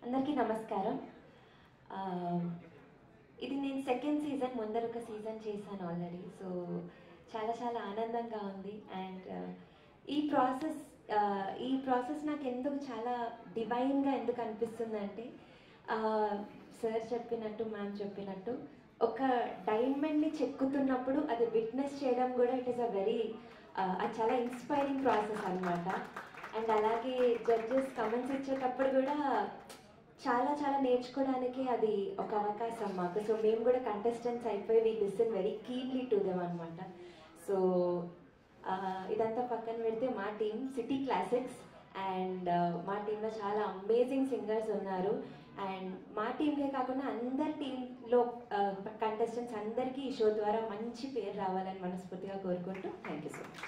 అందరికీ నమస్కారం. ఇది నేను సెకండ్ సీజన్, ముందర ఒక సీజన్ చేశాను ఆల్రెడీ. సో చాలా చాలా ఆనందంగా ఉంది. అండ్ ఈ ప్రాసెస్ నాకు ఎందుకు చాలా డివైన్గా ఎందుకు అనిపిస్తుందంటే, సార్ చెప్పినట్టు, మ్యామ్ చెప్పినట్టు, ఒక డైమండ్ని చెక్కుతున్నప్పుడు అది విట్నెస్ చేయడం కూడా ఇట్ ఈస్ అ వెరీ అది చాలా ఇన్స్పైరింగ్ ప్రాసెస్ అనమాట. అండ్ అలాగే జడ్జెస్ కమెంట్స్ ఇచ్చేటప్పుడు కూడా చాలా చాలా నేర్చుకోవడానికి అది ఒక అవకాశం మాకు. సో మేము కూడా కంటెస్టెంట్స్ అయిపోయి we listen very keenly to them అనమాట. సో ఇదంతా పక్కన పెడితే మా టీం సిటీ క్లాసిక్స్, అండ్ మా టీంలో చాలా అమేజింగ్ సింగర్స్ ఉన్నారు. అండ్ మా టీంకే కాకుండా అందరి టీంలో కంటెస్టెంట్స్ అందరికీ ఈ షో ద్వారా మంచి పేరు రావాలని మనస్ఫూర్తిగా కోరుకుంటూ థ్యాంక్ యూ సో మచ్.